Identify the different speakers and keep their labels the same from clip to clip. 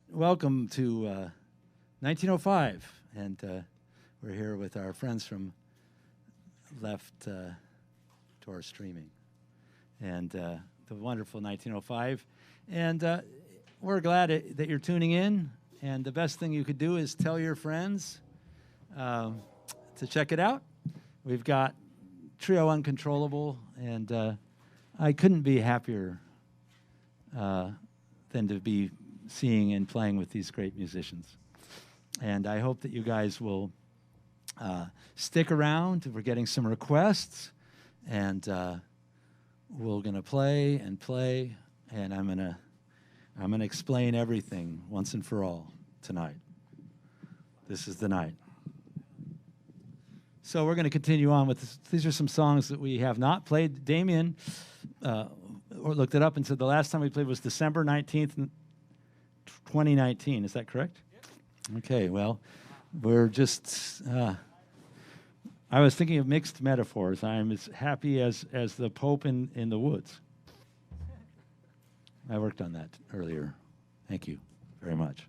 Speaker 1: Welcome to 1905, and we're here with our friends from Left to our streaming, and the wonderful 1905, and we're glad that you're tuning in, and the best thing you could do is tell your friends to check it out. We've got Trio Uncontrollable, and I couldn't be happier than to be seeing and playing with these great musicians. And I hope that you guys will stick around. We're getting some requests, and we're gonna play, and I'm gonna explain everything once and for all tonight. This is the night. So we're gonna continue on with this. These are some songs that we have not played. Damian looked it up and said the last time we played was December 19th, 2019, is that correct? Yep. Okay, well, we're just, I was thinking of mixed metaphors. I'm as happy as the Pope in the woods. I worked on that earlier. Thank you very much.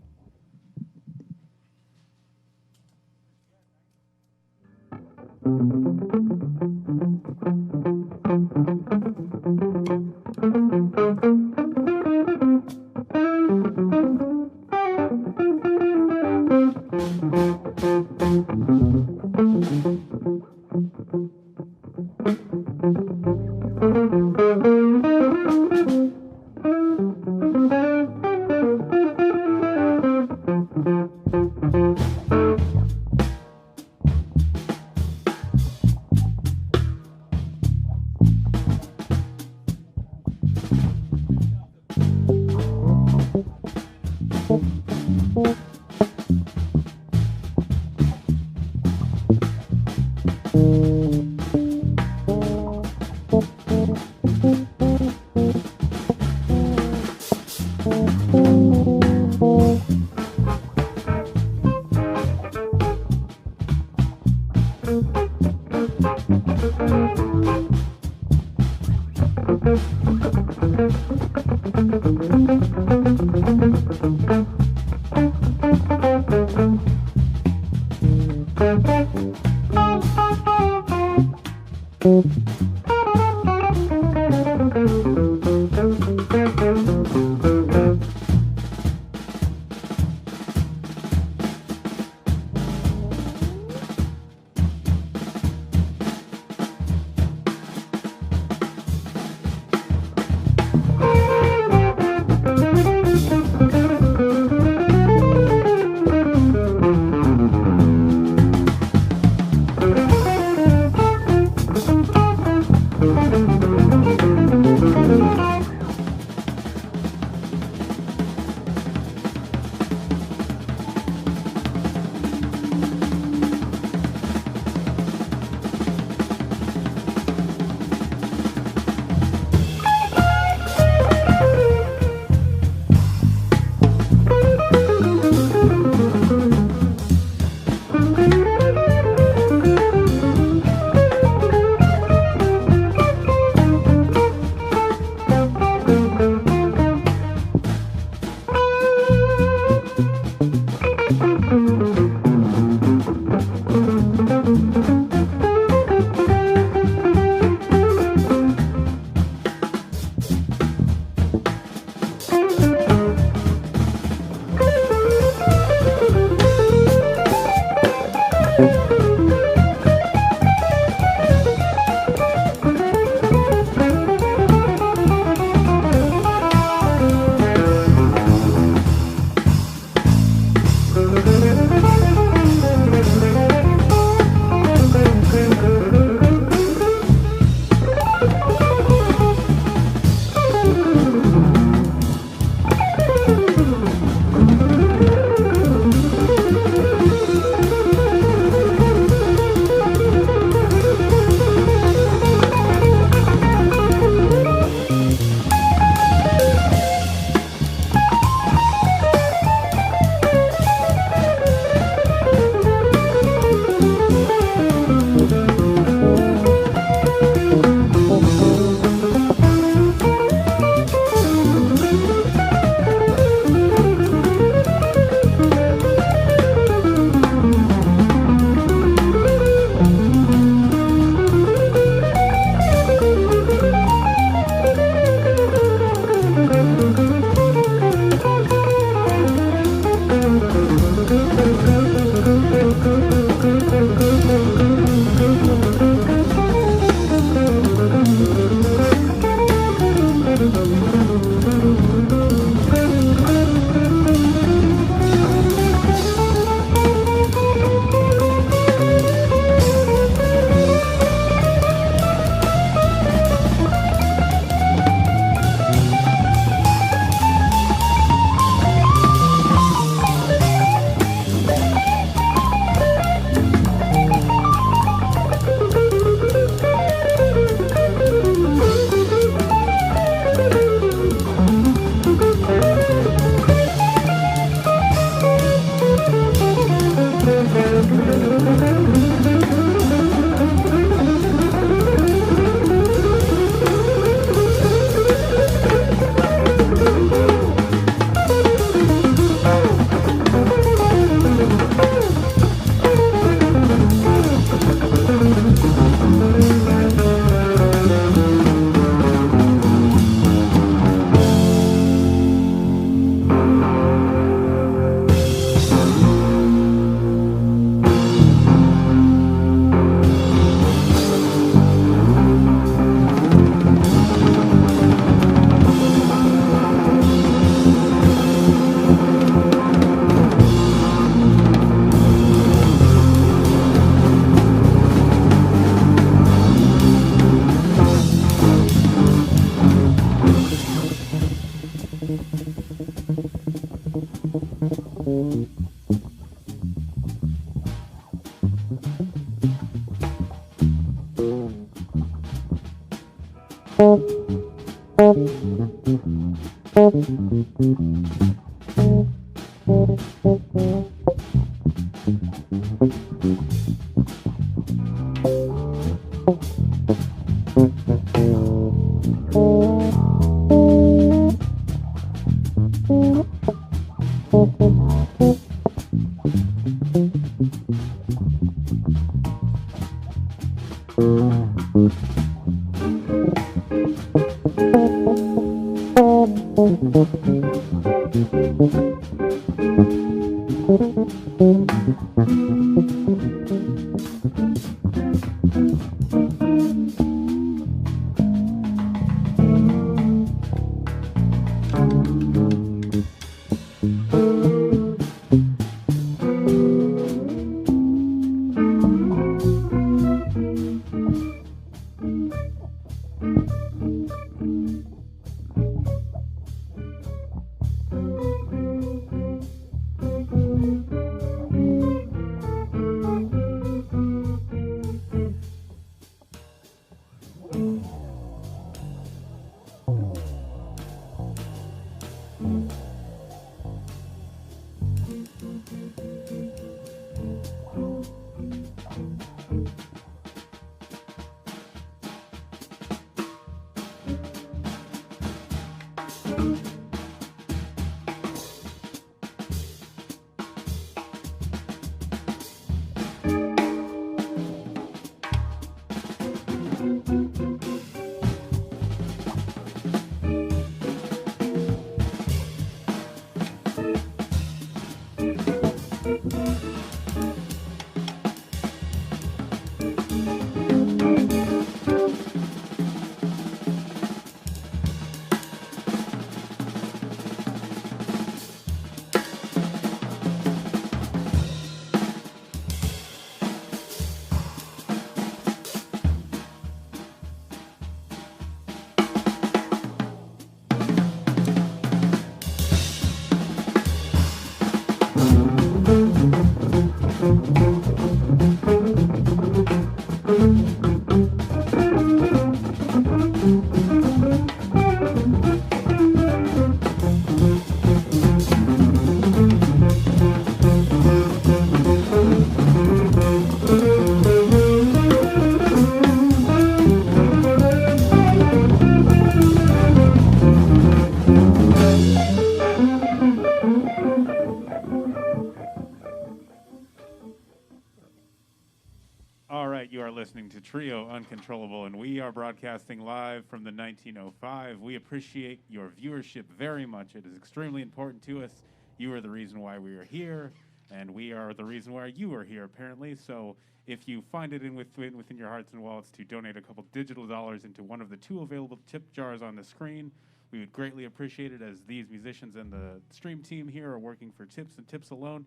Speaker 2: All right, you are listening to Trio Uncontrollable, and we are broadcasting live from the 1905. We appreciate your viewership very much. It is extremely important to us. You are the reason why we are here, and we are the reason why you are here, apparently. So if you find it within your hearts and wallets to donate a couple digital dollars into one of the two available tip jars on the screen, We would greatly appreciate it, as these musicians and the stream team here are working for tips and tips alone.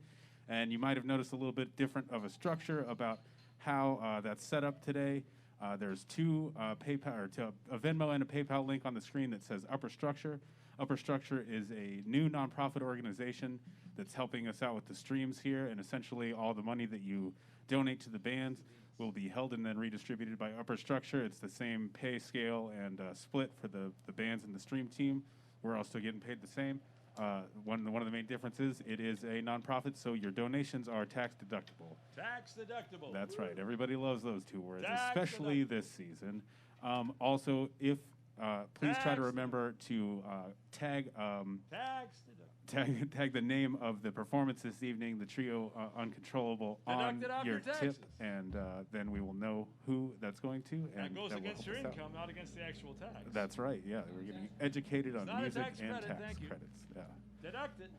Speaker 2: And you might have noticed a little bit different of a structure about how that's set up today. There's two PayPal, or a Venmo and a PayPal link on the screen that says Upper Structure. Upper Structure is a new nonprofit organization that's helping us out with the streams here, and essentially all the money that you donate to the bands will be held and then redistributed by Upper Structure. It's the same pay scale and split for the bands and the stream team. We're all still getting paid the same. One of the main differences, it is a nonprofit, so your donations are tax deductible.
Speaker 3: Tax deductible.
Speaker 2: That's right. Everybody loves those two words,
Speaker 3: Tax
Speaker 2: especially this season. Also, if please try to remember to tag
Speaker 3: Tax deductible.
Speaker 2: tag the name of the performance this evening, the Trio Uncontrollable, on
Speaker 3: Deduct it off
Speaker 2: your
Speaker 3: your
Speaker 2: tip,
Speaker 3: taxes.
Speaker 2: and then we will know who that's going to.
Speaker 3: That
Speaker 2: And
Speaker 3: goes
Speaker 2: will
Speaker 3: against
Speaker 2: help
Speaker 3: your
Speaker 2: us out.
Speaker 3: income, not against the actual tax.
Speaker 2: That's right. Yeah, we're getting educated on
Speaker 3: not a
Speaker 2: music
Speaker 3: tax
Speaker 2: and
Speaker 3: credit,
Speaker 2: tax
Speaker 3: thank you.
Speaker 2: credits. Yeah.
Speaker 3: Deduct it.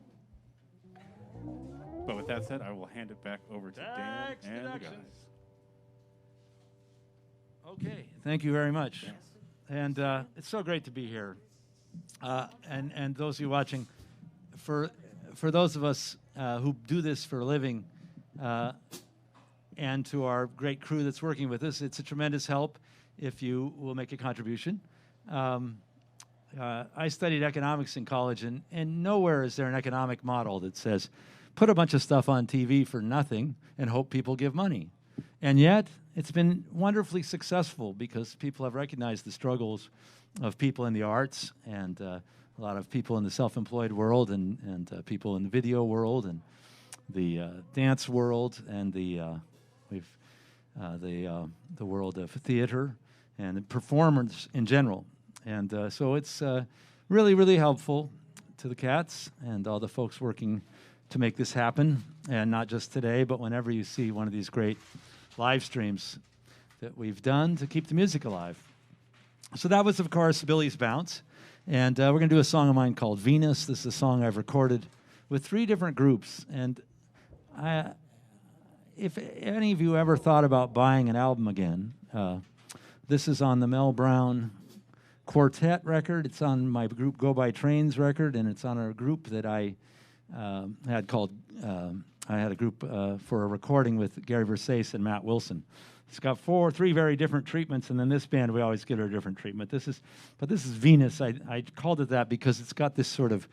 Speaker 2: But with that said, I will hand it back over to Dan
Speaker 3: Tax
Speaker 2: and the guys.
Speaker 3: deductions.
Speaker 1: Okay, thank you very much. And it's so great to be here. And those of you watching, for those of us who do this for a living, and to our great crew that's working with us, it's a tremendous help if you will make a contribution. I studied economics in college, and nowhere is there an economic model that says, put a bunch of stuff on TV for nothing and hope people give money. And yet, it's been wonderfully successful because people have recognized the struggles of people in the arts, and a lot of people in the self-employed world, and people in the video world, and the dance world, and the world of theater and performers in general. And so it's really, really helpful to the cats and all the folks working to make this happen, and not just today, but whenever you see one of these great live streams that we've done to keep the music alive. So that was, of course, Billy's Bounce. And we're going to do a song of mine called Venus. This is a song I've recorded with 3 different groups. And if any of you ever thought about buying an album again, this is on the Mel Brown Quartet record. It's on my group Go By Trains record, and it's on a group that I had called, I had a group for a recording with Gary Versace and Matt Wilson. It's got 3 very different treatments, and then this band, we always give it a different treatment. This is Venus. I called it that because it's got this sort of,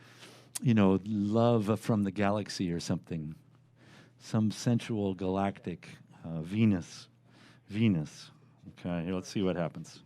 Speaker 1: love from the galaxy or something. Some sensual galactic Venus. Okay, here, let's see what happens.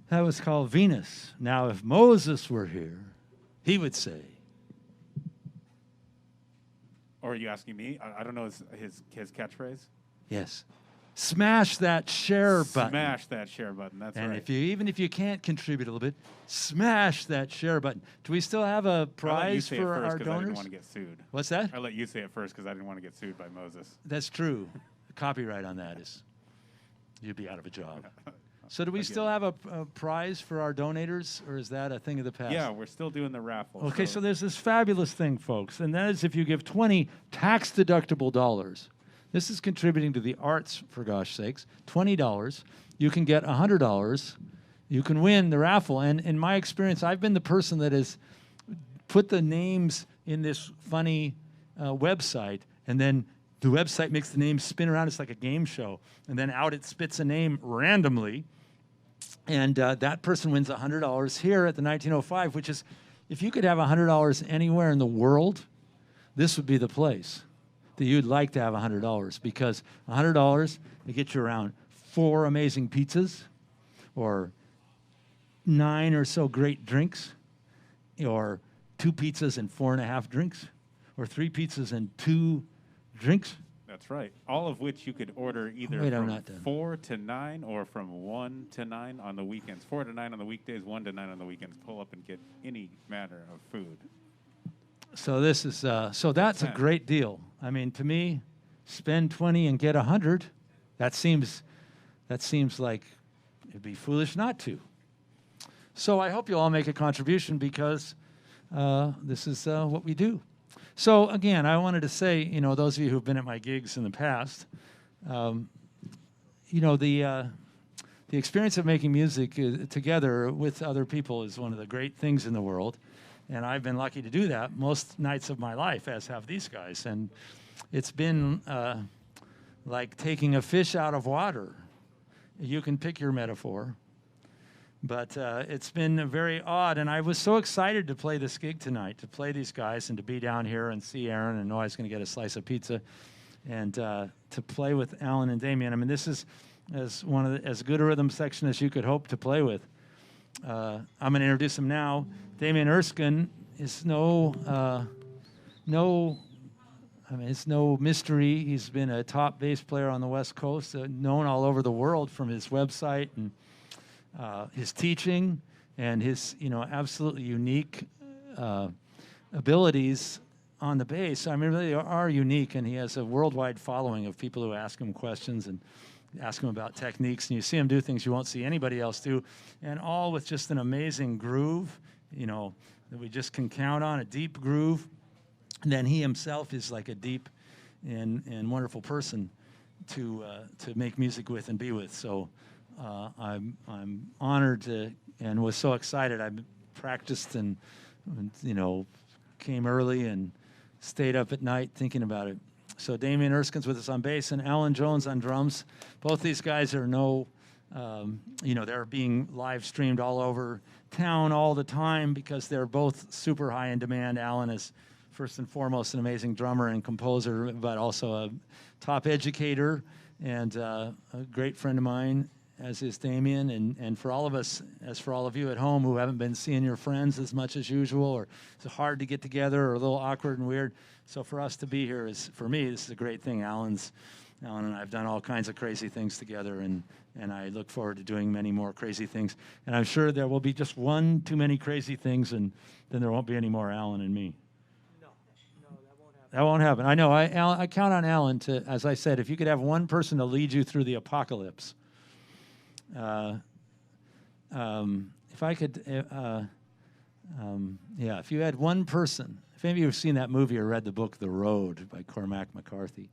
Speaker 1: That was called Venus. Now, if Moses were here, he would say,
Speaker 2: Or are you asking me? I don't know his catchphrase.
Speaker 1: yes, smash that share button.
Speaker 2: Smash that share button. That's
Speaker 1: And
Speaker 2: right.
Speaker 1: even if you can't contribute a little bit, smash that share button. Do we still have a prize for our
Speaker 2: I didn't
Speaker 1: donors?
Speaker 2: want to get sued.
Speaker 1: What's that?
Speaker 2: I let you say it first because I didn't want to get sued by Moses.
Speaker 1: That's true. The copyright on that is you'd be out of a job. So do we
Speaker 2: I get
Speaker 1: still
Speaker 2: it.
Speaker 1: have a prize for our donators, or is that a thing of the past?
Speaker 2: Yeah, we're still doing the raffle.
Speaker 1: Okay, so there's this fabulous thing, folks, and that is if you give 20 tax-deductible dollars, this is contributing to the arts, for gosh sakes, $20, you can get $100, you can win the raffle. And in my experience, I've been the person that has put the names in this funny website, and then the website makes the names spin around. It's like a game show. And then out it spits a name randomly. And that person wins $100 here at the 1905, which is, if you could have $100 anywhere in the world, this would be the place that you'd like to have $100, because $100, it gets you around 4 amazing pizzas, or 9 or so great drinks, or 2 pizzas and 4.5 drinks, or 3 pizzas and 2 drinks.
Speaker 2: That's right. All of which you could order either
Speaker 1: Wait, I'm
Speaker 2: from
Speaker 1: not done.
Speaker 2: 4 to 9 or from 1 to 9 on the weekends. 4 to 9 on the weekdays, 1 to 9 on the weekends. Pull up and get any manner of food.
Speaker 1: So this is so that's a great deal. I mean, to me, spend 20 and get 100. That seems like it'd be foolish not to. So I hope you all make a contribution, because this is what we do. So again, I wanted to say, those of you who've been at my gigs in the past, the experience of making music together with other people is one of the great things in the world. And I've been lucky to do that most nights of my life, as have these guys. And it's been like taking a fish out of water. You can pick your metaphor. But it's been very odd. And I was so excited to play this gig tonight, to play these guys and to be down here and see Aaron and know I was going to get a slice of pizza, and to play with Alan and Damian. I mean, this is as good a rhythm section as you could hope to play with. I'm going to introduce him now. Damian Erskine is it's no mystery. He's been a top bass player on the West Coast, known all over the world from his website and his teaching and his absolutely unique abilities on the bass. I mean, really are unique, and he has a worldwide following of people who ask him questions and ask him about techniques, and you see him do things you won't see anybody else do, and all with just an amazing groove, that we just can count on, a deep groove. And then he himself is like a deep and wonderful person to make music with and be with. So I'm honored to, and was so excited. I practiced and came early and stayed up at night thinking about it. So Damian Erskine's with us on bass and Alan Jones on drums. Both these guys are they're being live streamed all over town all the time because they're both super high in demand. Alan is first and foremost an amazing drummer and composer, but also a top educator and a great friend of mine, as is Damian. And for all of us, as for all of you at home who haven't been seeing your friends as much as usual, or it's hard to get together or a little awkward and weird. So for us to be here for me, this is a great thing. Alan and I have done all kinds of crazy things together, and I look forward to doing many more crazy things. And I'm sure there will be just one too many crazy things, and then there won't be any more Alan and me.
Speaker 3: No, that won't happen.
Speaker 1: That won't happen. I know. I count on Alan to, as I said, if you could have one person to lead you through the apocalypse. If I could, if you had one person, if any of you have seen that movie or read the book The Road by Cormac McCarthy,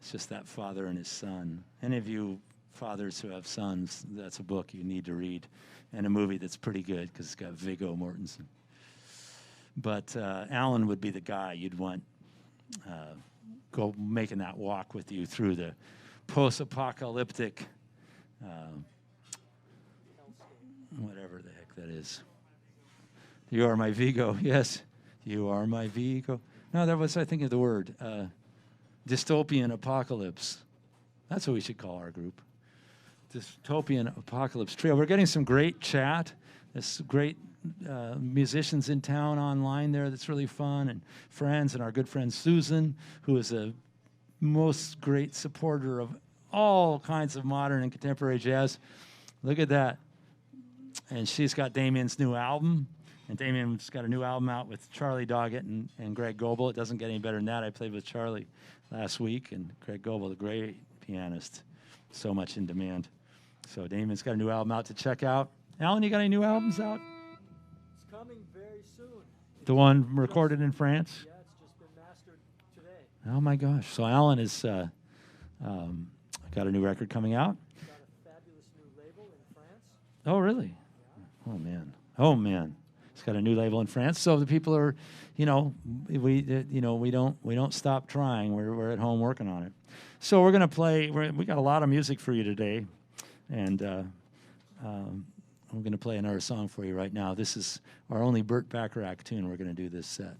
Speaker 1: it's just that father and his son. Any of you fathers who have sons, that's a book you need to read, and a movie that's pretty good because it's got Viggo Mortensen. But Alan would be the guy you'd want go making that walk with you through the post-apocalyptic whatever the heck that is. You are my Vigo. Yes, you are my Vigo. No, that was, I think of the word. Dystopian apocalypse. That's what we should call our group. Dystopian Apocalypse Trio. We're getting some great chat. There's great musicians in town online there that's really fun, and friends, and our good friend Susan, who is a most great supporter of all kinds of modern and contemporary jazz. Look at that. And she's got Damian's new album, and Damian's got a new album out with Charlie Doggett and Greg Goebel. It doesn't get any better than that. I played with Charlie last week, and Greg Goebel, the great pianist, so much in demand. So Damian's got a new album out to check out. Alan, you got any new albums out?
Speaker 3: It's coming very soon.
Speaker 1: The one recorded in France?
Speaker 3: Yeah, it's just been mastered today.
Speaker 1: Oh, my gosh. So Alan has got a new record coming out.
Speaker 3: Got a fabulous new label in France.
Speaker 1: Oh, really?
Speaker 3: Yeah.
Speaker 1: Oh, man. Oh, man. He's got a new label in France. So the people are, we don't stop trying. We're at home working on it. So we're going to play. We got a lot of music for you today, and I'm going to play another song for you right now. This is our only Burt Bacharach tune. We're going to do this set.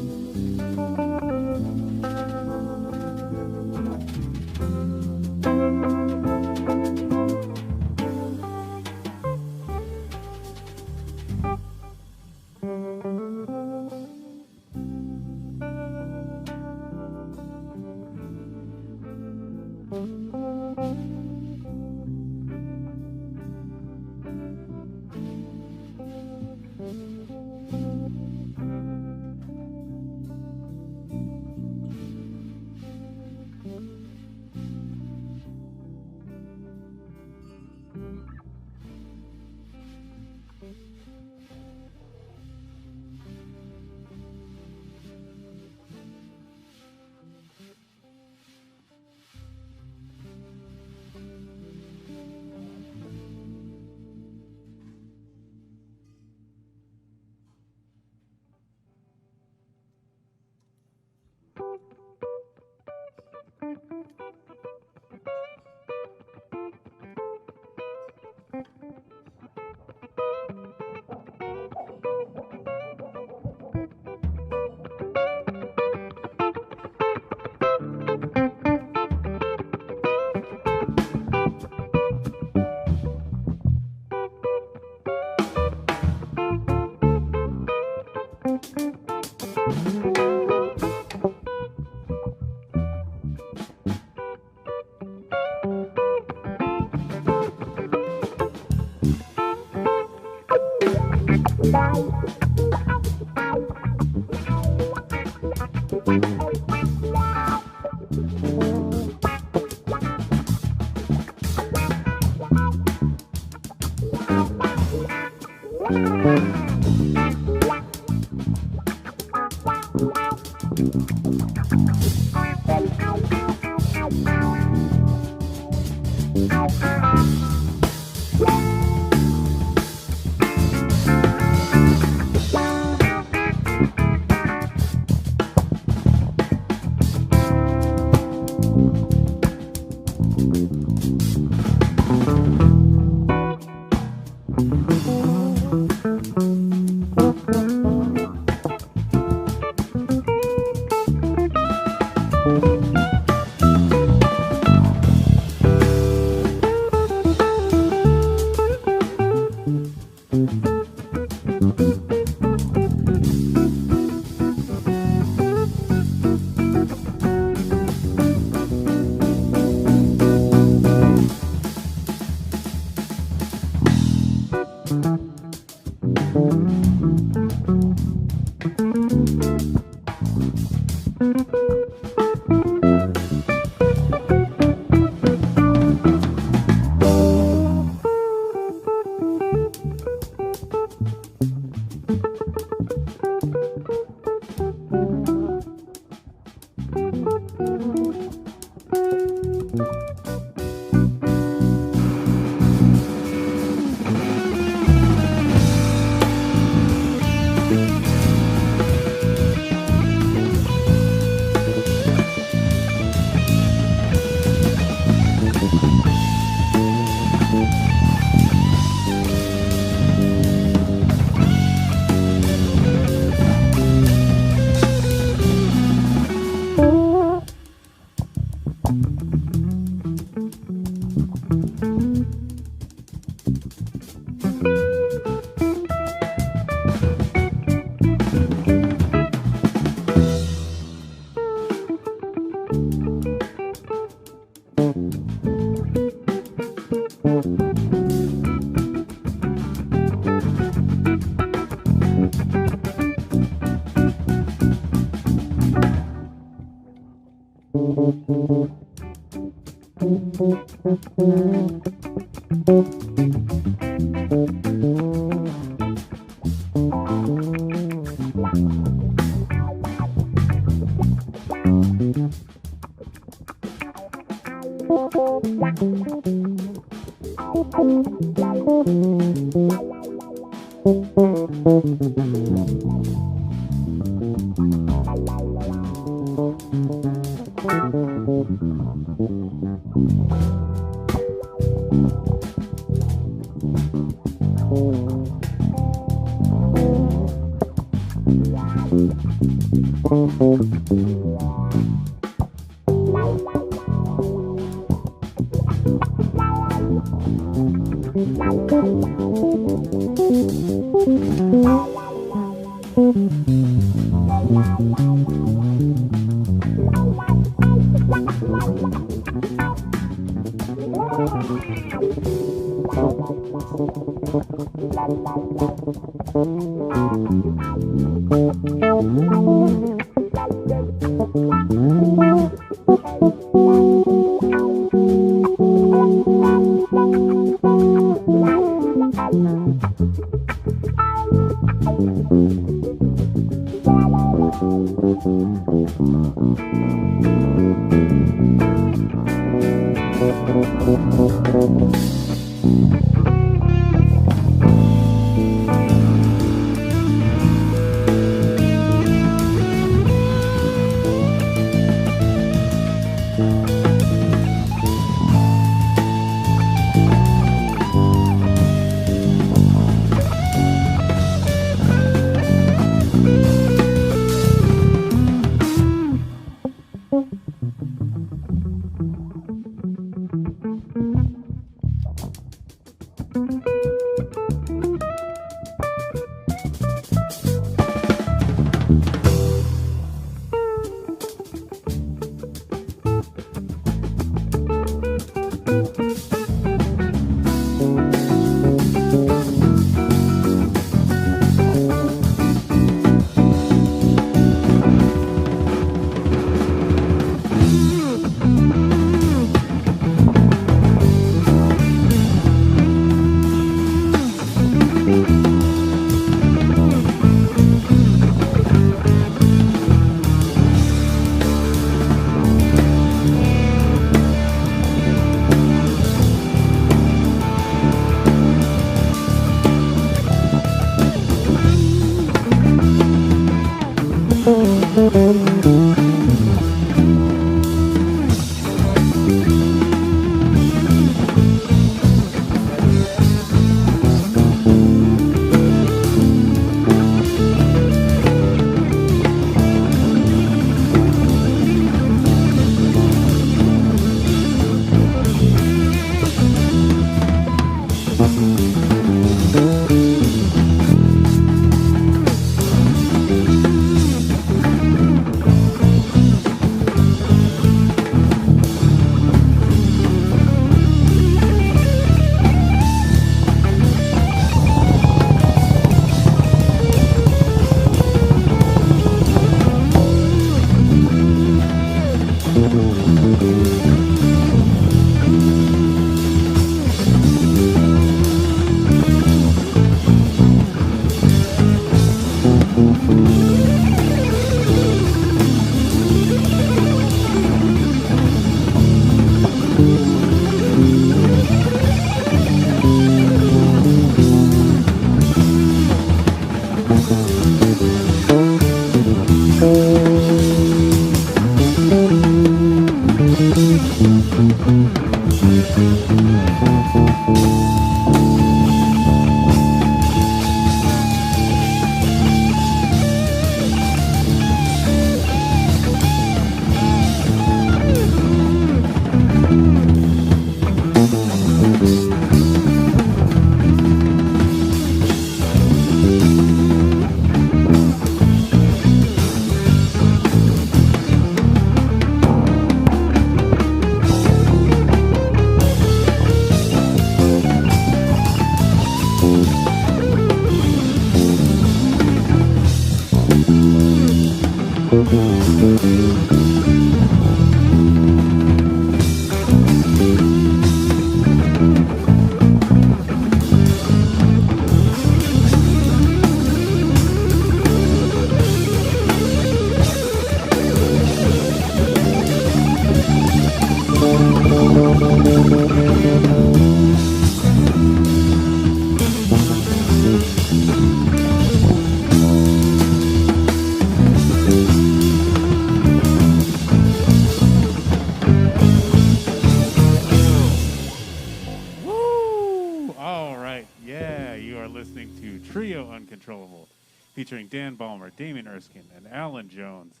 Speaker 2: Woo! All right. Yeah, you are listening to Trio Uncontrollable, featuring Dan Balmer, Damian Erskine, and Alan Jones.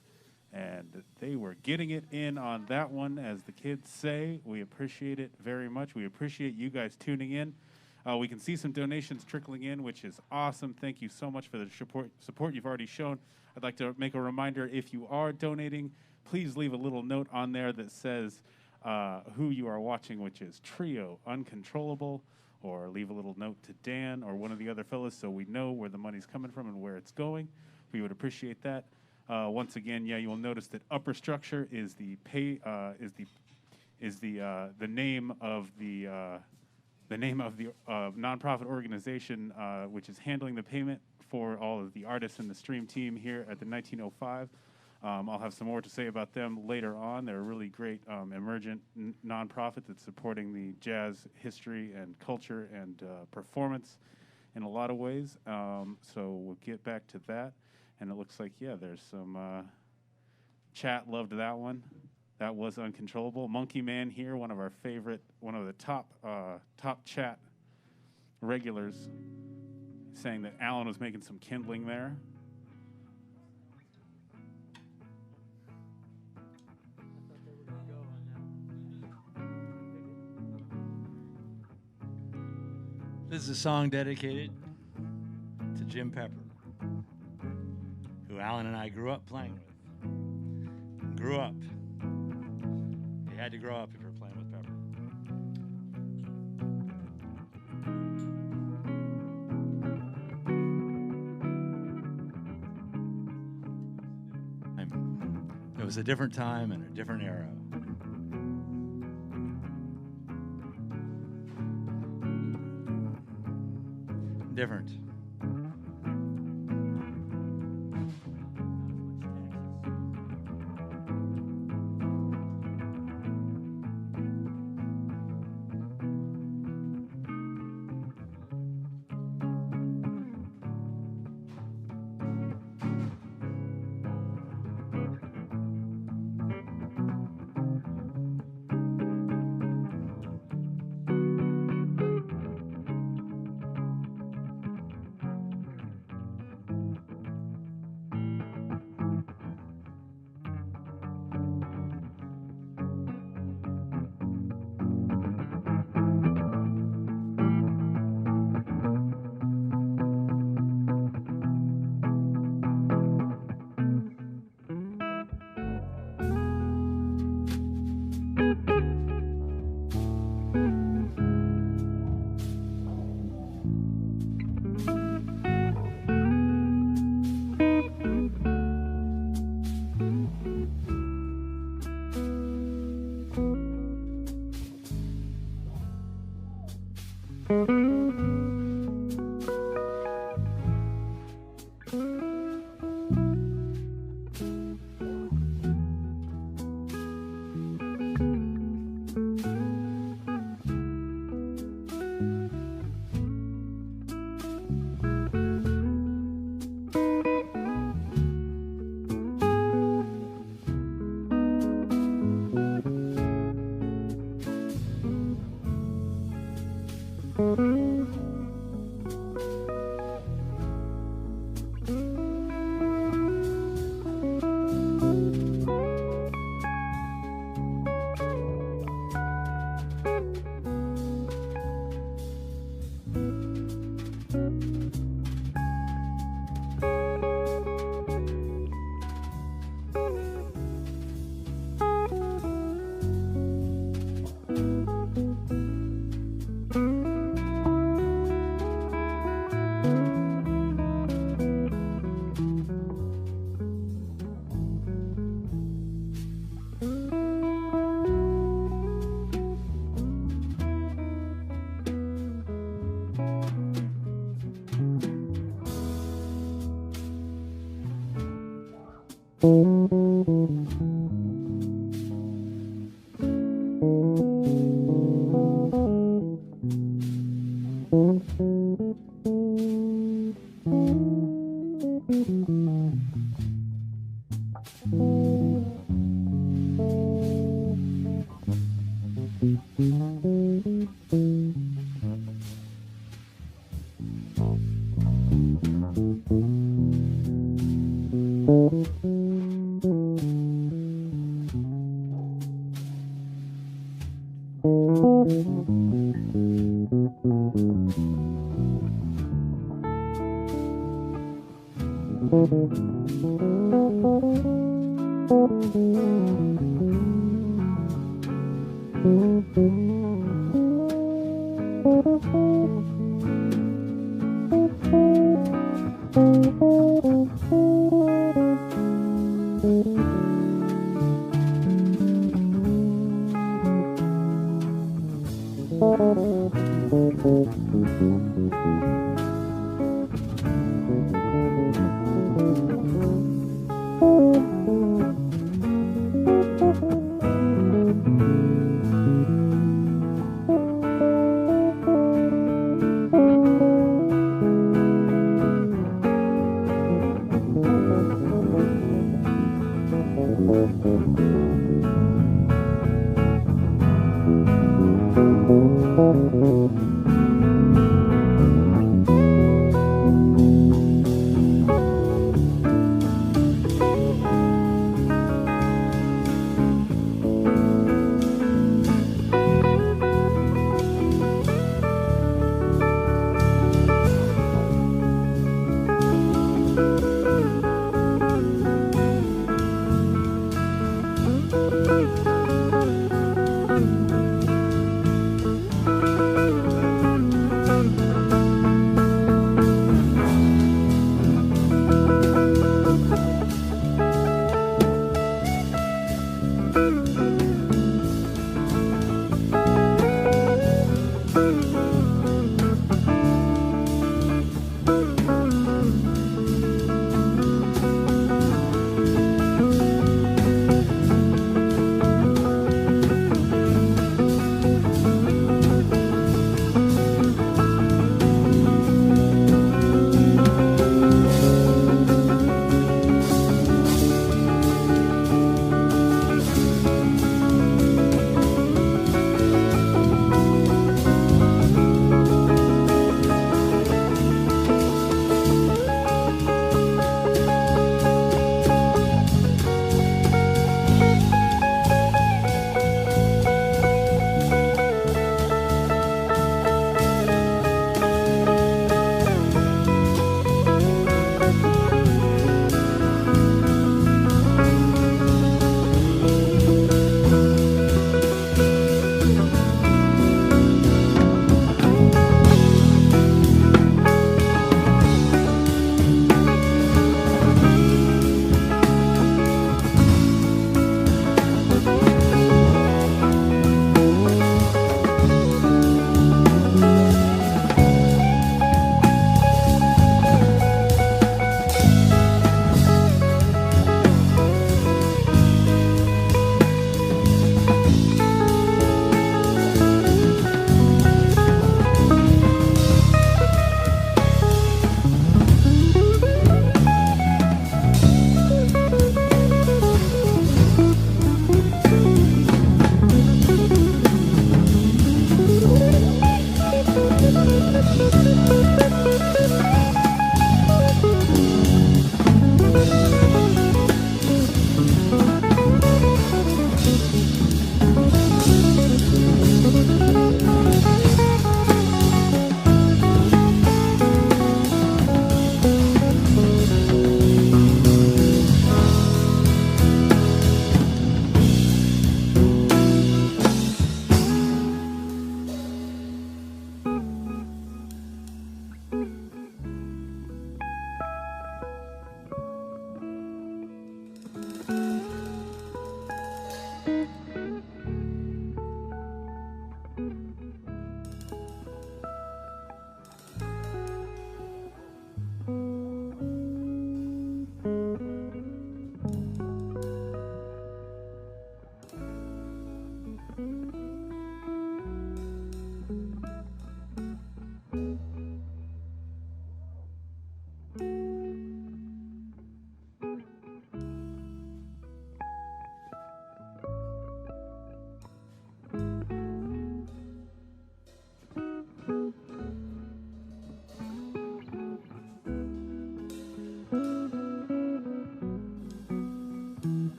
Speaker 2: And they were getting it in on that one, as the kids say. We appreciate it very much. We appreciate you guys tuning in. We can see some donations trickling in, which is awesome. Thank you so much for the support you've already shown. I'd like to make a reminder, if you are donating, please leave a little note on there that says who you are watching, which is Trio Uncontrollable, or leave a little note to Dan or one of the other fellas so we know where the money's coming from and where it's going. We would appreciate that. Once again, yeah, you will notice that Upper Structure is the name of the nonprofit organization which is handling the payment for all of the artists and the stream team here at the 1905. I'll have some more to say about them later on. They're a really great emergent nonprofit that's supporting the jazz history and culture and performance in a lot of ways. So we'll get back to that. And it looks like, yeah, there's some chat loved that one. That was Uncontrollable. Monkey Man here, one of the top chat regulars, saying that Alan was making some kindling there.
Speaker 1: This is a song dedicated to Jim Pepper, who Alan and I grew up playing with. Grew up. You had to grow up if you were playing with Pepper. It was a different time and a different era. Different.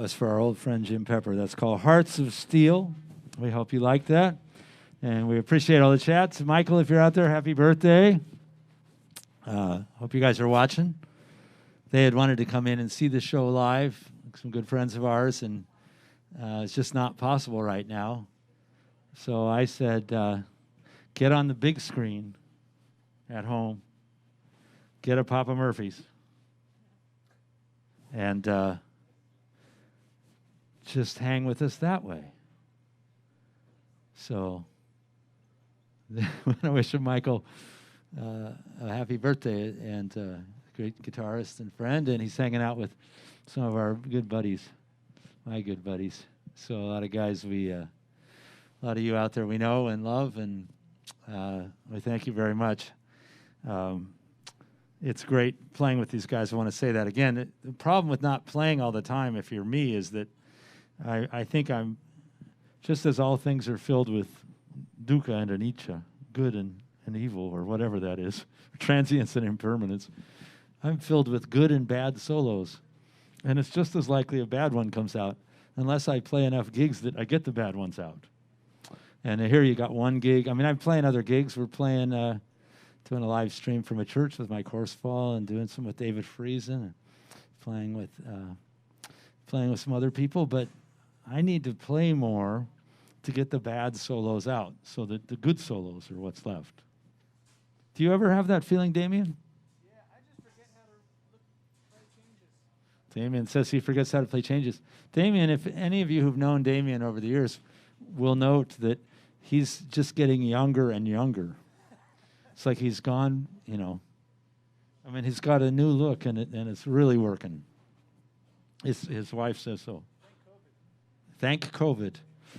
Speaker 1: was for our old friend Jim Pepper. That's called Hearts of Steel. We hope you like that. And we appreciate all the chats. Michael, if you're out there, happy birthday. Hope you guys are watching. They had wanted to come in and see the show live, some good friends of ours, and it's just not possible right now. So I said, get on the big screen at home, get a Papa Murphy's, and just hang with us that way. So I wish Michael a happy birthday, and great guitarist and friend, and he's hanging out with some of our good buddies, my good buddies. So a lot of guys a lot of you out there we know and love, and we thank you very much. It's great playing with these guys. I want to say that again. The problem with not playing all the time, if you're me, is that I think I'm, just as all things are filled with dukkha and anicca, good and evil, or whatever that is, transience and impermanence, I'm filled with good and bad solos. And it's just as likely a bad one comes out, unless I play enough gigs that I get the bad ones out. And here you got one gig. I mean, I'm playing other gigs. We're playing, doing a live stream from a church with Mike Horsfall, and doing some with David Friesen, and playing with some other people. But I need to play more to get the bad solos out, so that the good solos are what's left. Do you ever have that feeling, Damian?
Speaker 4: Yeah, I just forget how to play changes.
Speaker 1: Damian says he forgets how to play changes. Damian, if any of you who've known Damian over the years will note that he's just getting younger and younger. It's like he's gone, I mean, he's got a new look, and it's really working. His wife says so. Thank COVID.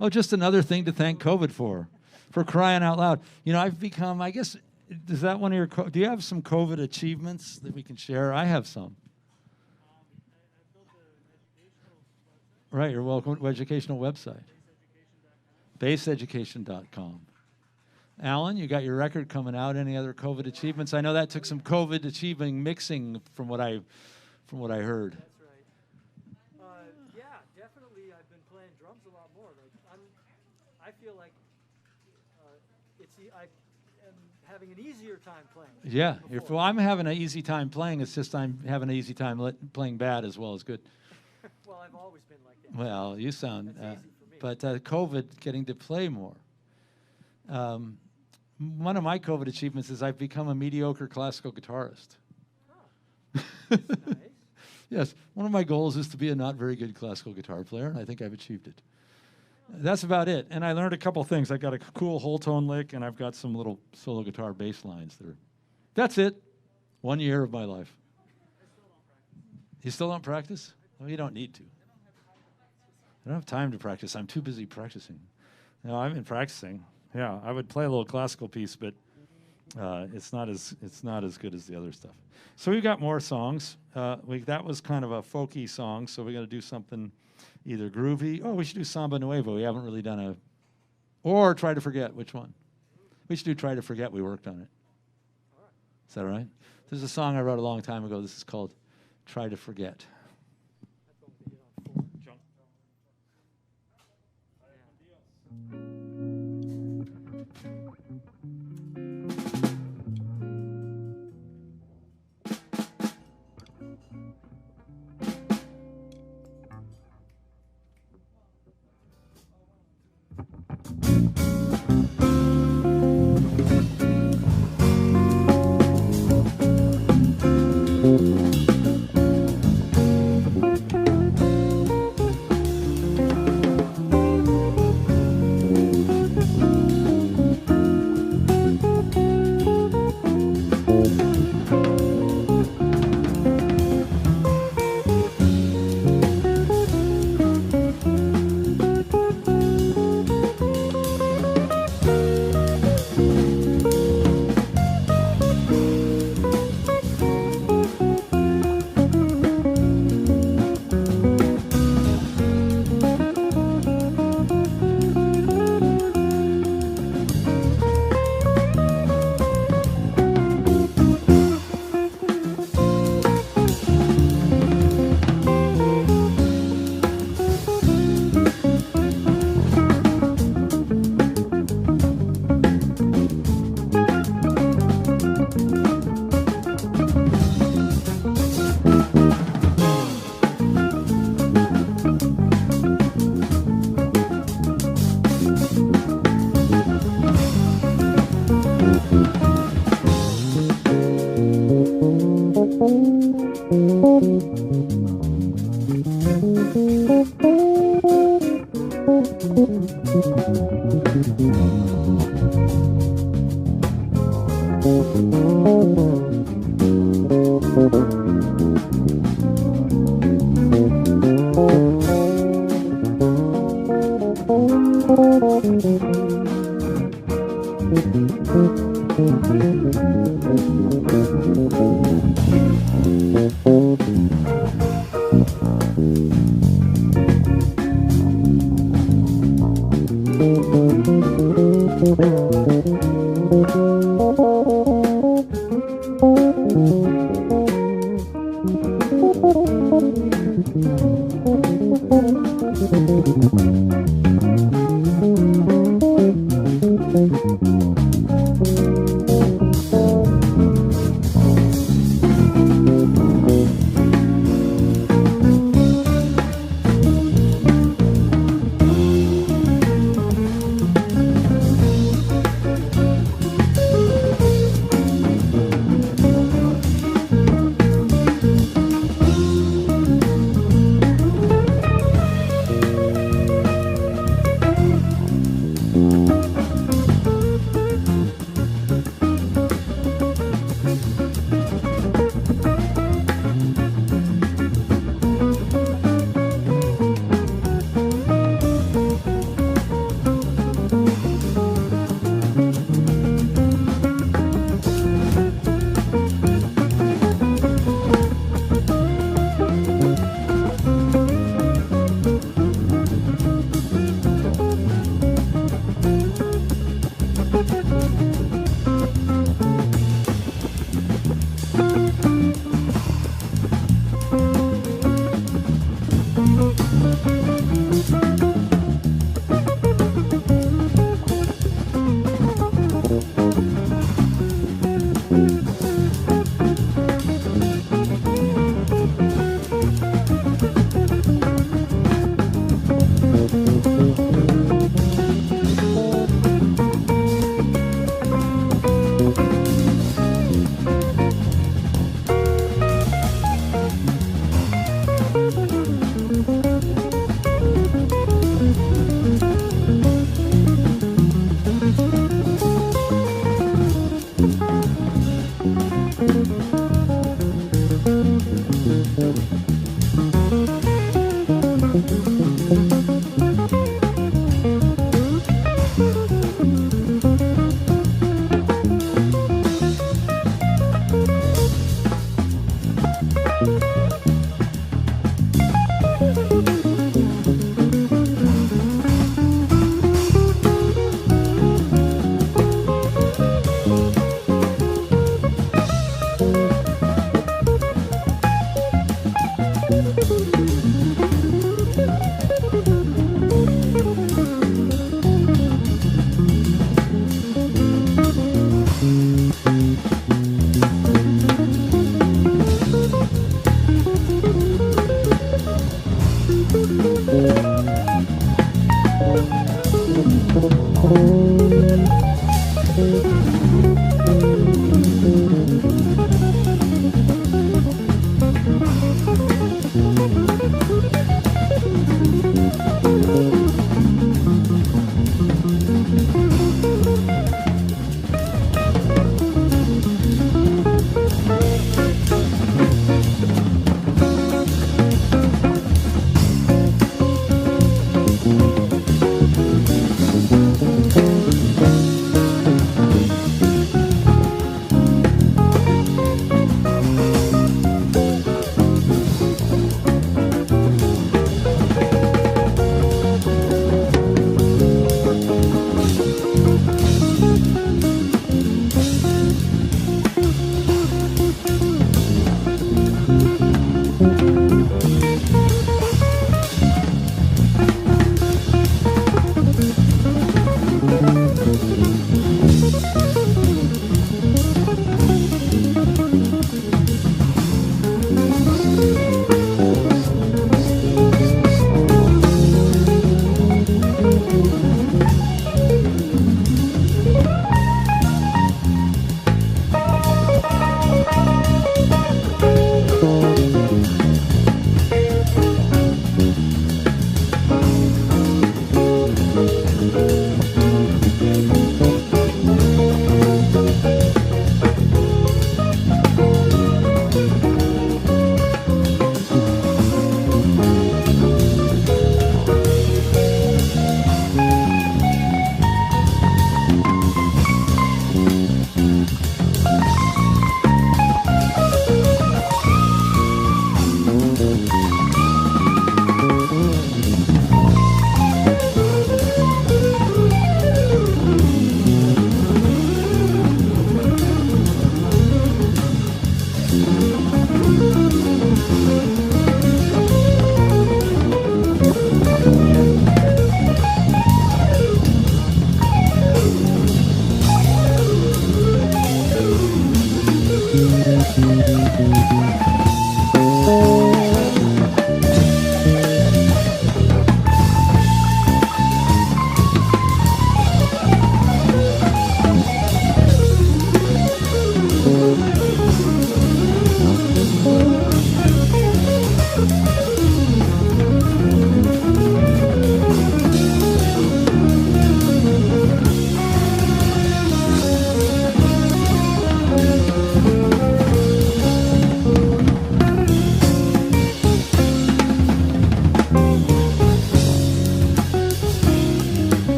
Speaker 1: Oh, just another thing to thank COVID for crying out loud. I've become, I guess, is that one of your, do you have some COVID achievements that we can share? I have some.
Speaker 4: I built an educational website.
Speaker 1: Right, you're welcome. Educational website. Baseeducation.com. Alan, you got your record coming out. Any other COVID achievements? I know that took some COVID achieving mixing from what I heard.
Speaker 3: That's right. Yeah, definitely. I've been playing drums a lot more. I feel like I am having an easier time playing.
Speaker 1: Yeah,
Speaker 3: before.
Speaker 1: I'm having an easy time playing. It's just I'm having an easy time playing bad as well as good.
Speaker 3: Well, I've always been like that.
Speaker 1: Well, you sound,
Speaker 3: That's easy for me.
Speaker 1: but COVID getting to play more. One of my COVID achievements is I've become a mediocre classical guitarist.
Speaker 3: Oh, that's nice.
Speaker 1: Yes, one of my goals is to be a not very good classical guitar player, and I think I've achieved it. That's about it. And I learned a couple things. I got a cool whole tone lick, and I've got some little solo guitar bass lines that are. That's it. 1 year of my life. You still don't practice? Well, you don't need to. I don't have time to practice. I'm too busy practicing. No, I've been practicing. Yeah, I would play a little classical piece, but it's not as good as the other stuff. So we've got more songs. That was kind of a folky song, so we're going to do something either groovy. Oh, we should do Samba Nuevo. We haven't really done or Try to Forget. Which one? We should do Try to Forget. We worked on it. Is that all right? There's a song I wrote a long time ago. This is called Try to Forget.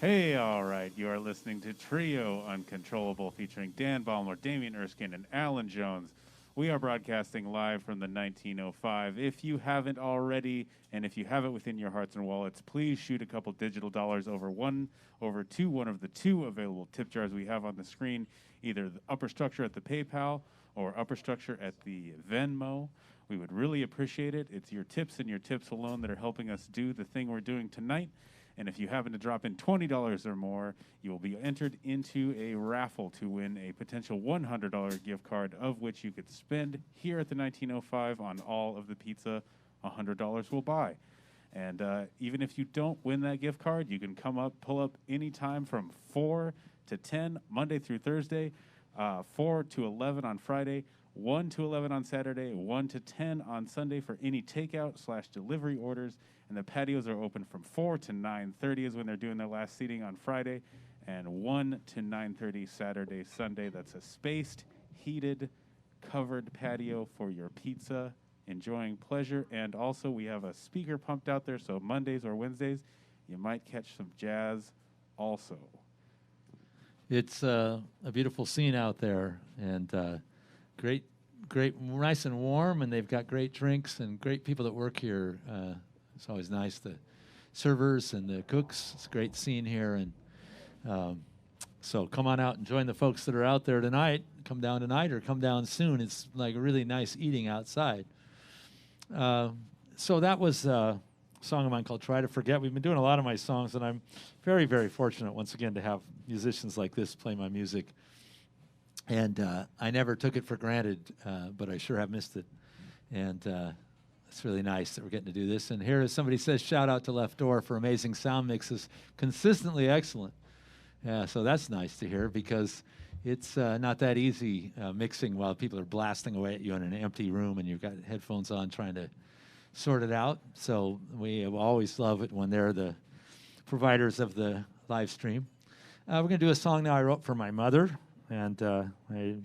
Speaker 2: Hey, all right. You are listening to Trio Uncontrollable featuring Dan Balmer, Damian Erskine, and Alan Jones. We are broadcasting live from the 1905. If you haven't already, and if you have it within your hearts and wallets, please shoot a couple digital dollars over to one of the two available tip jars we have on the screen, either the upper structure at the PayPal or upper structure at the Venmo. We would really appreciate it. It's your tips and your tips alone that are helping us do the thing we're doing tonight. And if you happen to drop in $20 or more, you will be entered into a raffle to win a potential $100 gift card, of which you could spend here at the 1905 on all of the pizza $100 will buy. And even if you don't win that gift card, you can pull up anytime from 4 to 10, Monday through Thursday, 4 to 11 on Friday, 1 to 11 on Saturday, 1 to 10 on Sunday for any takeout/delivery orders. And the patios are open from 4 to 9:30 is when they're doing their last seating on Friday, and 1 to 9:30 Saturday, Sunday. That's a spaced, heated, covered patio for your pizza enjoying pleasure. And also we have a speaker pumped out there, so Mondays or Wednesdays, you might catch some jazz also.
Speaker 1: It's a beautiful scene out there, and great, nice and warm, and they've got great drinks and great people that work here. It's always nice, the servers and the cooks. It's a great scene here, and so come on out and join the folks that are out there tonight. Come down tonight or come down soon. It's like really nice eating outside. So that was a song of mine called Try to Forget. We've been doing a lot of my songs, and I'm very, very fortunate once again to have musicians like this play my music. And I never took it for granted, but I sure have missed it. And it's really nice that we're getting to do this. And here, as somebody says, shout out to Left Door for amazing sound mixes, consistently excellent. Yeah, so that's nice to hear, because it's not that easy mixing while people are blasting away at you in an empty room and you've got headphones on trying to sort it out. So we always love it when they're the providers of the live stream. We're going to do a song now I wrote for my mother, and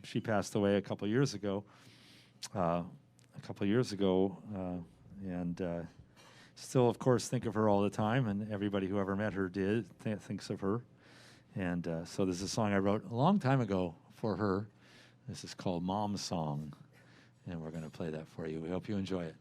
Speaker 1: she passed away a couple years ago. And still, of course, think of her all the time, and everybody who ever met her thinks of her. And so this is a song I wrote a long time ago for her. This is called Mom's Song, and we're going to play that for you. We hope you enjoy it.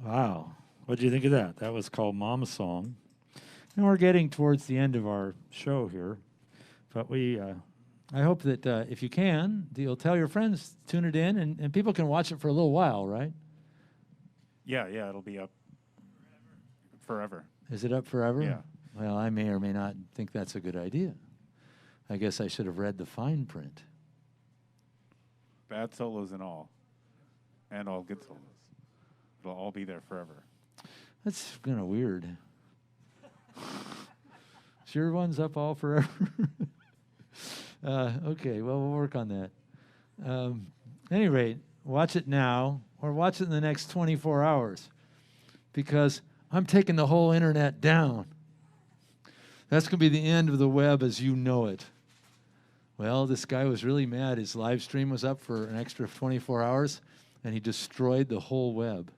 Speaker 1: Wow. What did you think of that? That was called Mama Song. And we're getting towards the end of our show here. But I hope that if you can, you'll tell your friends, tune it in, and people can watch it for a little while, right?
Speaker 2: Yeah, it'll be up forever.
Speaker 1: Is it up forever?
Speaker 2: Yeah.
Speaker 1: Well, I may or may not think that's a good idea. I guess I should have read the fine print.
Speaker 2: Bad solos and all good solos. It'll all be there forever.
Speaker 1: That's kind of weird. Sure one's up all forever? Okay, well, we'll work on that. Any rate, watch it now or watch it in the next 24 hours because I'm taking the whole internet down. That's going to be the end of the web as you know it. Well, this guy was really mad. His live stream was up for an extra 24 hours, and he destroyed the whole web.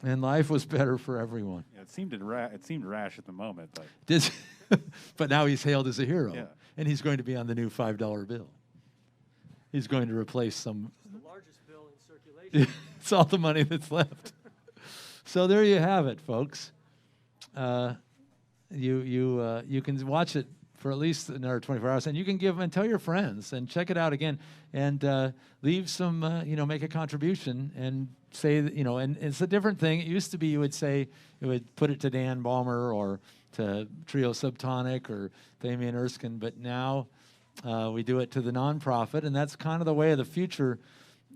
Speaker 1: and life was better for everyone.
Speaker 2: Yeah, it seemed rash at the moment, but
Speaker 1: Did- but now he's hailed as a hero,
Speaker 2: Yeah.
Speaker 1: and he's going to be on the new $5 bill. He's going to replace some.
Speaker 3: The largest bill in circulation.
Speaker 1: It's all the money that's left. So there you have it, folks. You can watch it for at least another 24 hours, and you can give and tell your friends and check it out again, and leave some, make a contribution and say that, and it's a different thing. It used to be you would put it to Dan Balmer or to Trio Subtonic or Damian Erskine, but now we do it to the nonprofit, and that's kind of the way of the future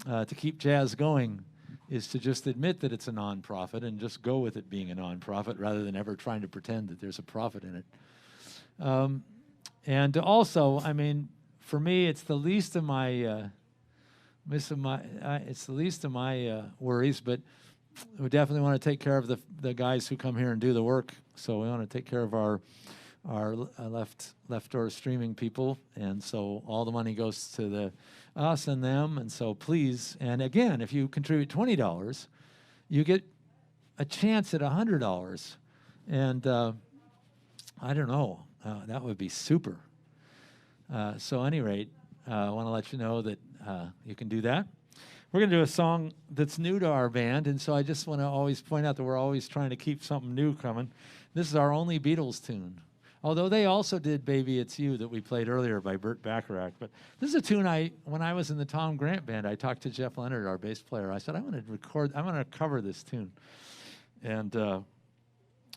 Speaker 1: to keep jazz going, is to just admit that it's a nonprofit and just go with it being a nonprofit rather than ever trying to pretend that there's a profit in it. And also, I mean, for me, it's the least of my worries, but we definitely want to take care of the guys who come here and do the work. So we want to take care of our left door streaming people, and so all the money goes to us and them. And so please, and again, if you contribute $20, you get a chance at $100, and I don't know, that would be super. So at any rate, I want to let you know that you can do that. We're going to do a song that's new to our band, and so I just want to always point out that we're always trying to keep something new coming. This is our only Beatles tune, although they also did Baby It's You that we played earlier by Burt Bacharach. But this is a tune when I was in the Tom Grant band, I talked to Jeff Leonard, our bass player. I said, I want to cover this tune. And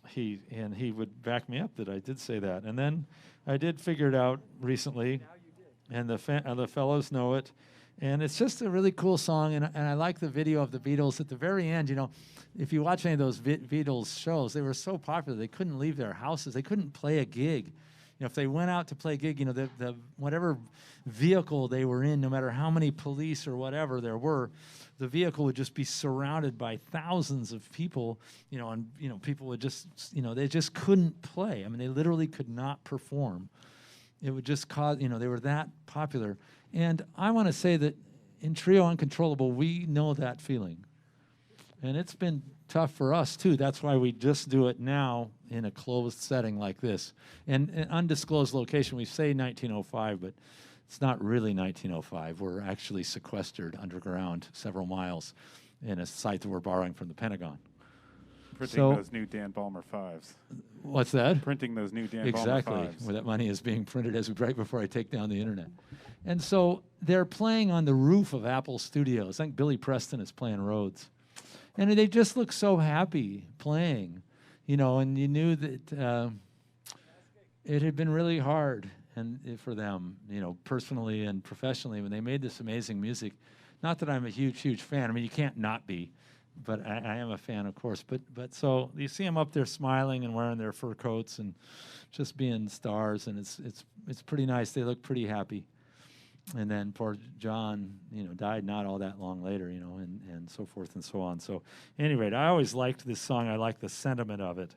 Speaker 1: he would back me up that I did say that. And then I did figure it out recently, and the fellows know it. And it's just a really cool song, and I like the video of the Beatles at the very end. If you watch any of those Beatles shows, they were so popular they couldn't leave their houses. They couldn't play a gig. If they went out to play a gig, the whatever vehicle they were in, no matter how many police or whatever there were, the vehicle would just be surrounded by thousands of people, and people would just, they just couldn't play. I mean, they literally could not perform. It would just cause, they were that popular. And I want to say that in Trio Uncontrollable, we know that feeling. And it's been tough for us, too. That's why we just do it now in a closed setting like this. And an undisclosed location, we say 1905, but it's not really 1905. We're actually sequestered underground several miles in a site that we're borrowing from the Pentagon.
Speaker 2: printing
Speaker 1: So-
Speaker 2: those new Dan Balmer 5s.
Speaker 1: What's that?
Speaker 2: Printing those new Dan
Speaker 1: Exactly,
Speaker 2: Balmer 5s.
Speaker 1: where that money is being printed right before I take down the internet. And so they're playing on the roof of Apple Studios. I think Billy Preston is playing Rhodes. And they just look so happy playing, and you knew that it had been really hard for them, personally and professionally, when they made this amazing music. Not that I'm a huge, huge fan. I mean, you can't not be, but I am a fan, of course. But so you see them up there smiling and wearing their fur coats and just being stars, and it's pretty nice. They look pretty happy. And then poor John, died not all that long later, and so forth and so on. So, at any rate, I always liked this song. I like the sentiment of it,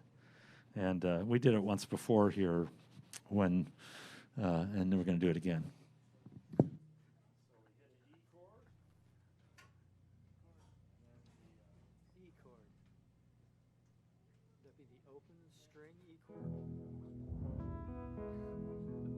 Speaker 1: and we did it once before here, and then we're going to do it again.
Speaker 3: E chord. Would that be the open string E chord? The Beatles E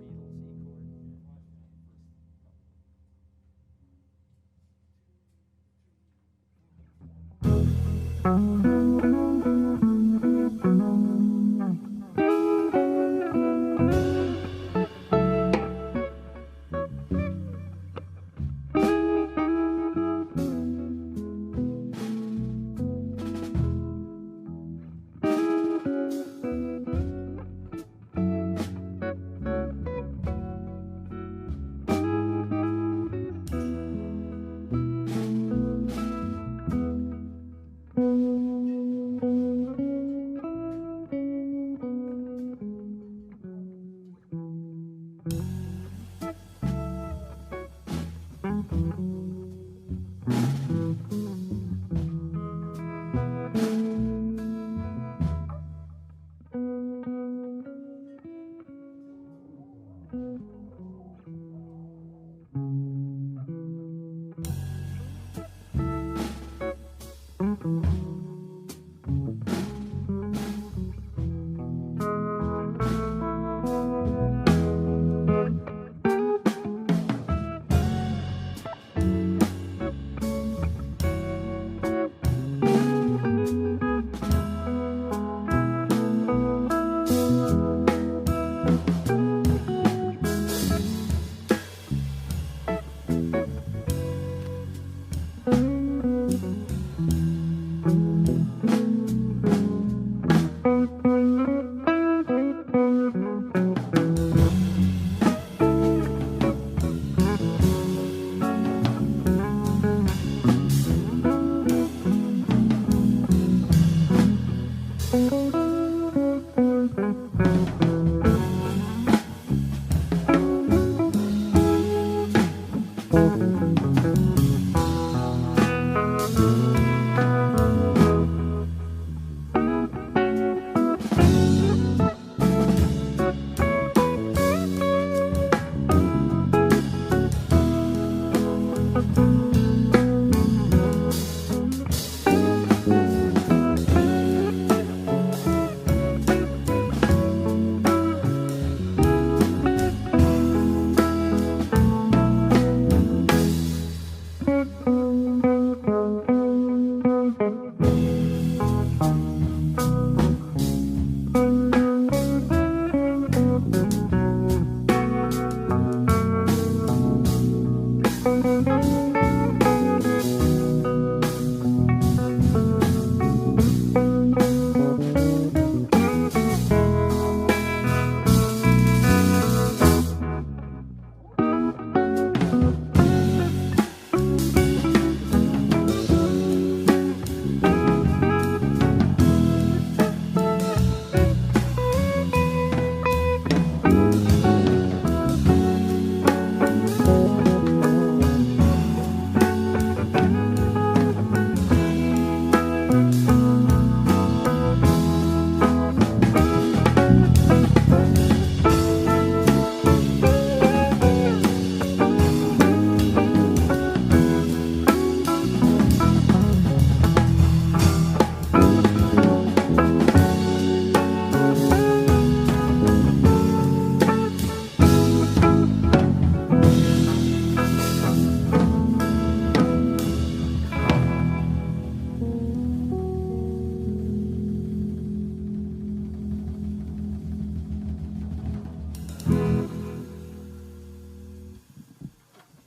Speaker 3: chord.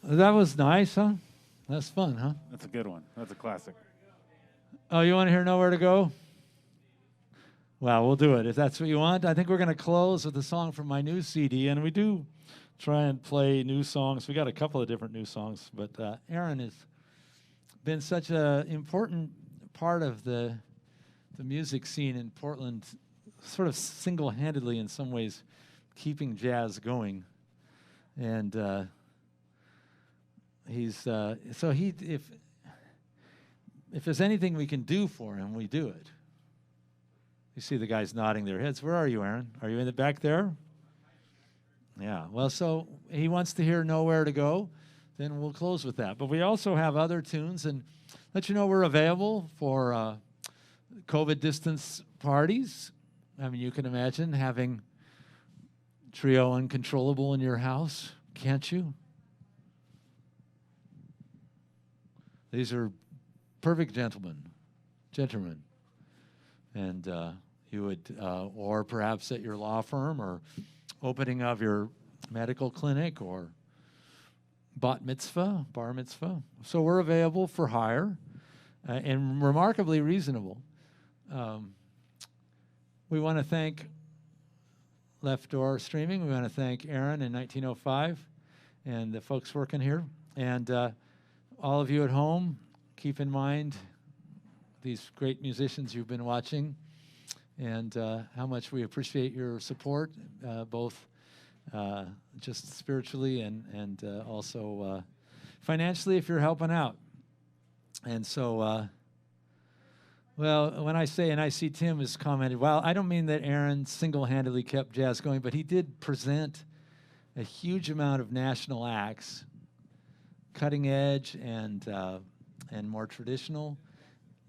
Speaker 1: That was nice, huh? That's fun, huh?
Speaker 2: That's a good one. That's a classic.
Speaker 1: Oh, you want to hear Nowhere to Go? Well, we'll do it if that's what you want. I think we're going to close with a song from my new CD, and we do try and play new songs. We got a couple of different new songs, but Aaron has been such an important part of the music scene in Portland, sort of single-handedly in some ways, keeping jazz going, and he's so he if there's anything we can do for him, we do it. You see the guys nodding their heads. Where are you, Aaron? Are you in the back there? Yeah. Well, so he wants to hear Nowhere to Go. Then we'll close with that. But we also have other tunes, and let you know we're available for COVID distance parties. I mean, you can imagine having Trio Uncontrollable in your house, can't you? These are perfect gentlemen, and you would, or perhaps at your law firm, or opening of your medical clinic, or bar mitzvah. So we're available for hire, and remarkably reasonable. We want to thank Left Door Streaming. We want to thank Aaron in 1905 and the folks working here, and all of you at home. Keep in mind these great musicians you've been watching, and how much we appreciate your support, both just spiritually and also financially if you're helping out. And so, well, when I say, and I see Tim has commented, well, I don't mean that Aaron single-handedly kept jazz going, but he did present a huge amount of national acts, cutting edge and more traditional,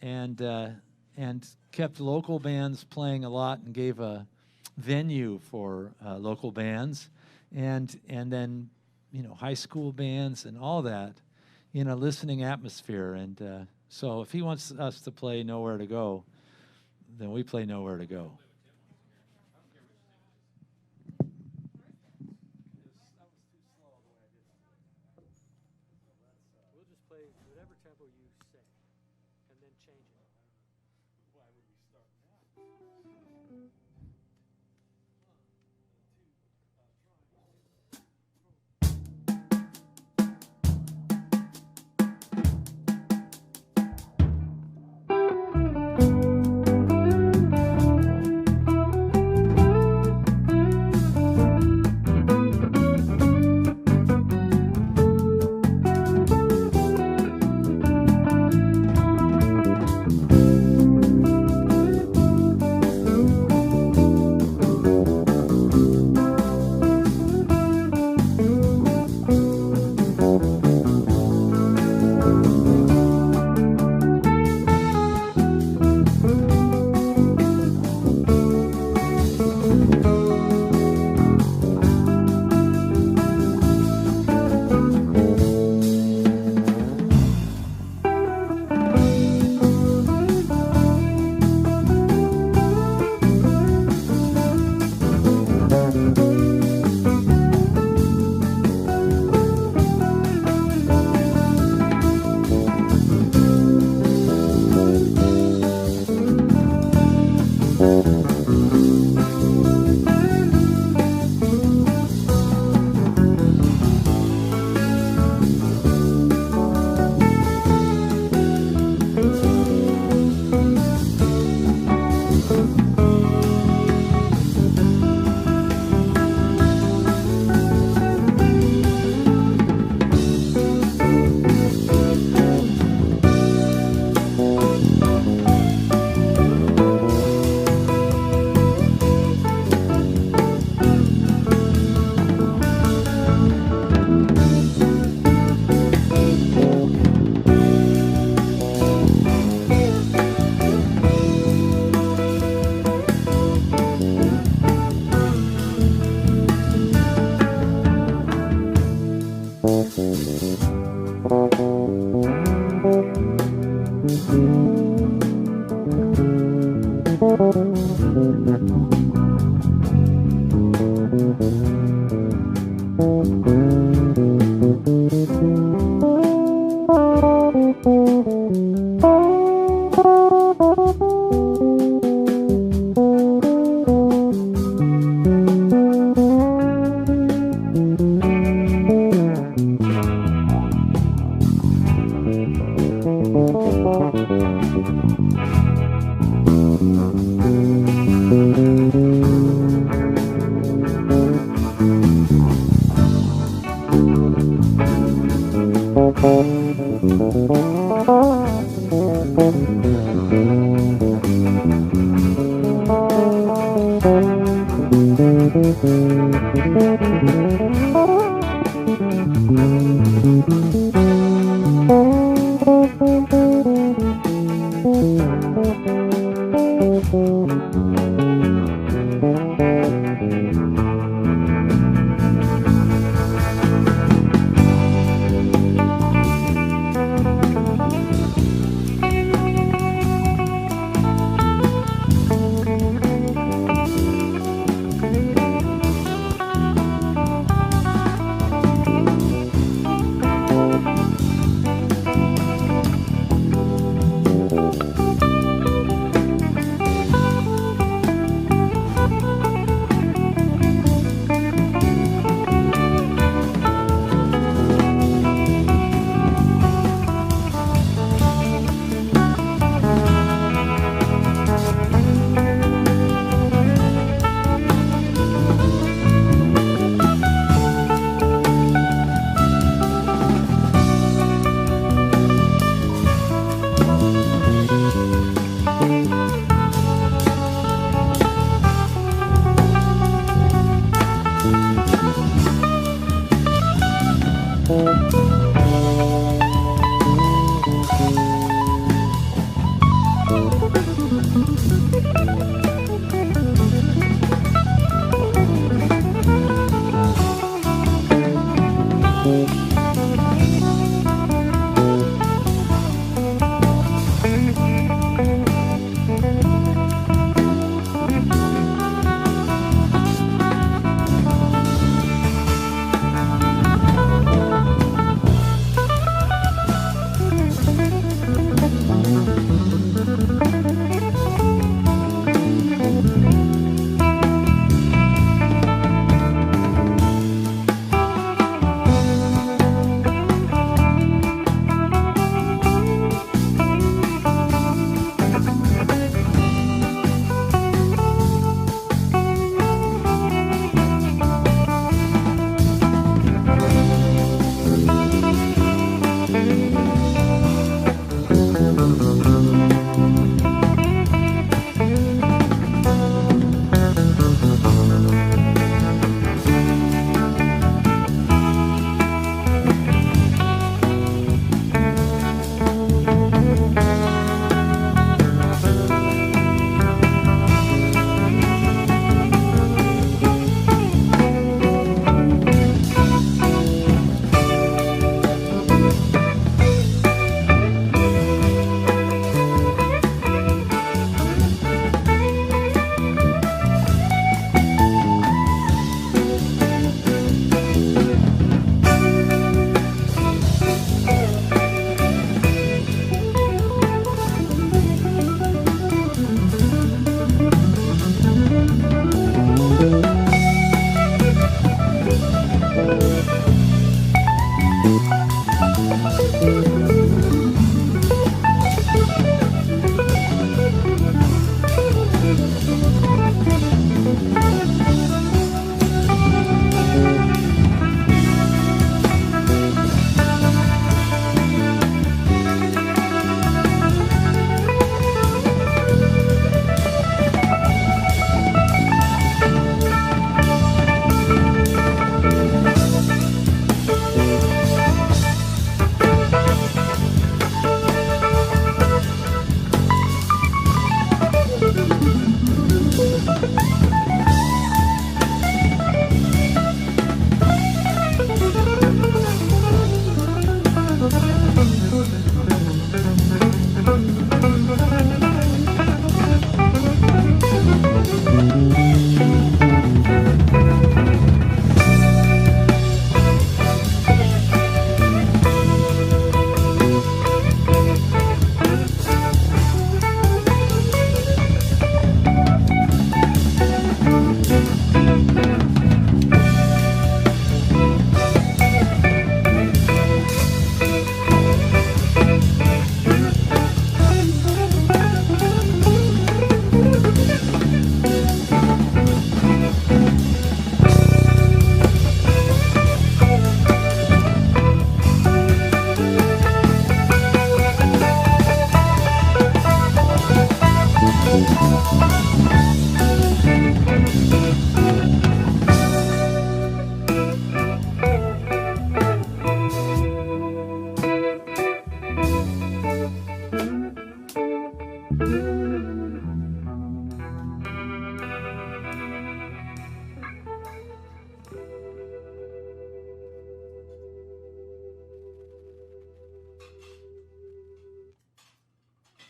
Speaker 1: and kept local bands playing a lot and gave a venue for local bands, and then high school bands and all that in a listening atmosphere. And so if he wants us to play Nowhere to Go, then we play Nowhere to Go.
Speaker 3: We'll just play whatever tempo you say, and then change it.
Speaker 4: Why would we start now?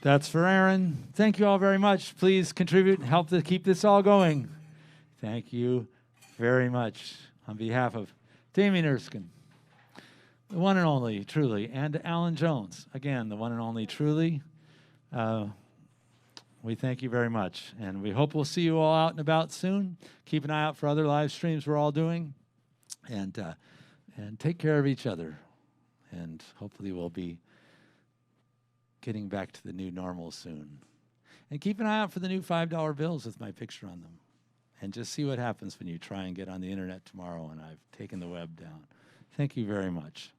Speaker 1: That's for Aaron. Thank you all very much. Please contribute and help to keep this all going. Thank you very much on behalf of Damian Erskine, the one and only, truly, and Alan Jones. Again, the one and only, truly. We thank you very much, and we hope we'll see you all out and about soon. Keep an eye out for other live streams we're all doing, and take care of each other, and hopefully we'll be getting back to the new normal soon. And keep an eye out for the new $5 bills with my picture on them, and just see what happens when you try and get on the internet tomorrow and I've taken the web down. Thank you very much.